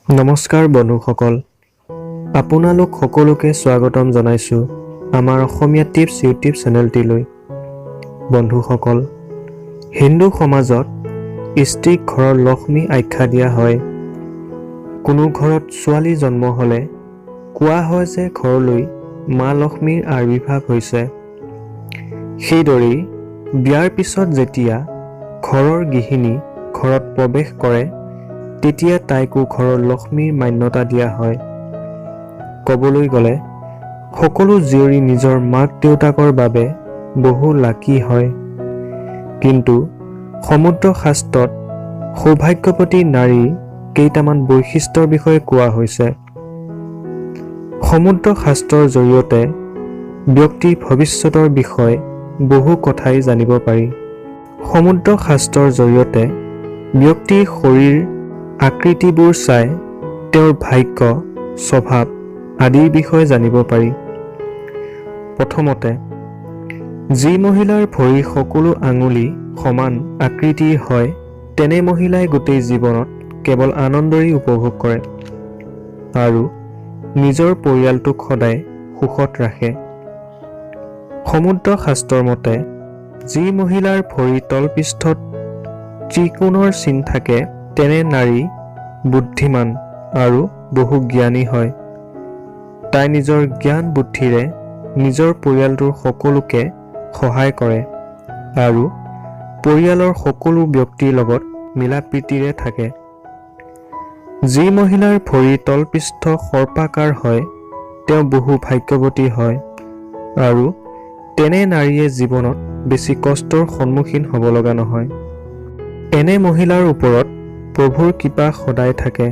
নমস্কাৰ বন্ধুসকল, আপোনালোক সকলোকে স্বাগতম জনাইছোঁ আমাৰ অসমীয়া টিপছ ইউটিউব চেনেলটিলৈ। বন্ধুসকল, হিন্দু সমাজত স্ত্ৰীক ঘৰৰ লক্ষ্মী আখ্যা দিয়া হয়। কোনো ঘৰত ছোৱালী জন্ম হ'লে কোৱা হয় যে ঘৰলৈ মা লক্ষ্মীৰ আবিৰ্ভাৱ হৈছে। সেইদৰেই বিয়াৰ পিছত যেতিয়া ঘৰৰ গৃহিণী ঘৰত প্ৰৱেশ কৰে তেতিয়া তাইকো ঘৰৰ লক্ষ্মীৰ মান্যতা দিয়া হয়। ক'বলৈ গ'লে সকলো জীয়ৰী নিজৰ মাক দেউতাকৰ বাবে বহু লাকি হয়। কিন্তু সমুদ্ৰ শাস্ত্ৰত সৌভাগ্যৱতী নাৰীৰ কেইটামান বৈশিষ্ট্যৰ বিষয়ে কোৱা হৈছে। সমুদ্ৰ শাস্ত্ৰৰ জৰিয়তে ব্যক্তিৰ ভৱিষ্যতৰ বিষয়ে বহু কথাই জানিব পাৰি। সমুদ্ৰ শাস্ত্ৰৰ জৰিয়তে ব্যক্তিৰ শৰীৰ আকৃতিবোৰ চাই তেওঁৰ ভাগ্য, স্বভাৱ আদিৰ বিষয়ে জানিব পাৰি। প্ৰথমতে, যি মহিলাৰ ভৰিৰ সকলো আঙুলি সমান আকৃতিৰ হয় তেনে মহিলাই গোটেই জীৱনত কেৱল আনন্দৰেই উপভোগ কৰে আৰু নিজৰ পৰিয়ালটোক সদায় সুখত ৰাখে। সমুদ্ৰ শাস্ত্ৰৰ মতে যি মহিলাৰ ভৰিৰ তলপৃষ্ঠত ত্ৰিকোণৰ চিন থাকে তেনে নাৰী বুদ্ধিমান আৰু বহু জ্ঞানী হয়। তাই নিজৰ জ্ঞান বুদ্ধিৰে নিজৰ পৰিয়ালটোৰ সকলোকে সহায় কৰে আৰু পৰিয়ালৰ সকলো ব্যক্তিৰ লগত মিলা প্ৰীতিৰে থাকে। যি মহিলাৰ ভৰিৰ তলপৃষ্ঠ সৰ্পাকাৰ হয় তেওঁ বহু ভাগ্যৱতী হয় আৰু তেনে নাৰীয়ে জীৱনত বেছি কষ্টৰ সন্মুখীন হ'ব লগা নহয়। এনে মহিলাৰ ওপৰত প্ৰভুৰ কৃপা সদায় থাকে।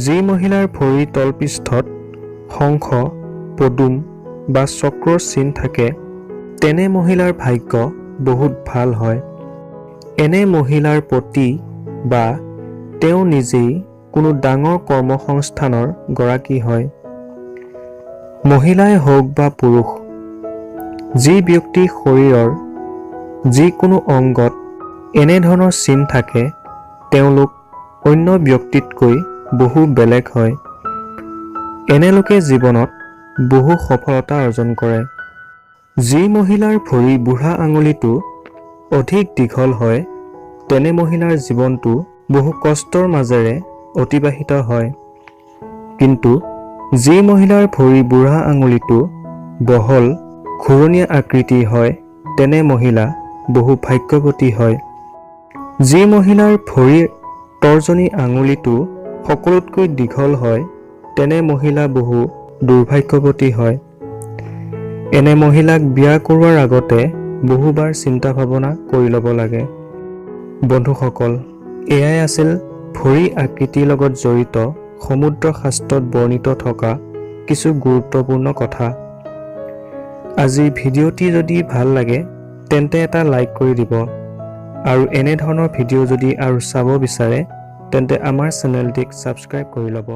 যি মহিলাৰ ভৰিৰ তলপৃষ্ঠত শংখ, পদুম বা চক্ৰৰ চিন থাকে তেনে মহিলাৰ ভাগ্য বহুত ভাল হয়। এনে মহিলাৰ পতি বা তেওঁ নিজেই কোনো ডাঙৰ কৰ্মসংস্থানৰ গৰাকী হয়। মহিলাই হওক বা পুৰুষ, যি ব্যক্তিৰ শৰীৰৰ যিকোনো অংগত এনেধৰণৰ চিন থাকে তেওঁলোক অন্য ব্যক্তিতকৈ বহু বেলেগ হয়। এনে লোকে জীৱনত বহু সফলতা অৰ্জন কৰে। যি মহিলাৰ ভৰিৰ বুঢ়া আঙুলিটো অধিক দীঘল হয় তেনে মহিলাৰ জীৱনটো বহু কষ্টৰ মাজেৰে অতিবাহিত হয়। কিন্তু যি মহিলাৰ ভৰিৰ বুঢ়া আঙুলিটো বহল ঘূৰণীয়া আকৃতিৰ হয় তেনে মহিলা বহু ভাগ্যৱতী হয়। যি মহিলাৰ ভৰিৰ তৰ্জনী আঙুলিটো সকলোতকৈ দীঘল হয় তেনে মহিলা বহু দুৰ্ভাগ্যৱতী হয়। এনে মহিলাক বিয়া কৰোৱাৰ আগতে বহুবাৰ চিন্তা ভাৱনা কৰি ল'ব লাগে। বন্ধুসকল, এয়াই আছিল ভৰিৰ আকৃতিৰ লগত জড়িত সমুদ্ৰ শাস্ত্ৰত বৰ্ণিত থকা কিছু গুৰুত্বপূৰ্ণ কথা। আজিৰ ভিডিঅ'টি যদি ভাল লাগে তেন্তে এটা লাইক কৰি দিব আৰু এনেধৰণৰ ভিডিঅ' যদি আৰু চাব বিচাৰে তেন্তে আমাৰ চেনেলটিক ছাবস্ক্ৰাইব কৰি ল'ব।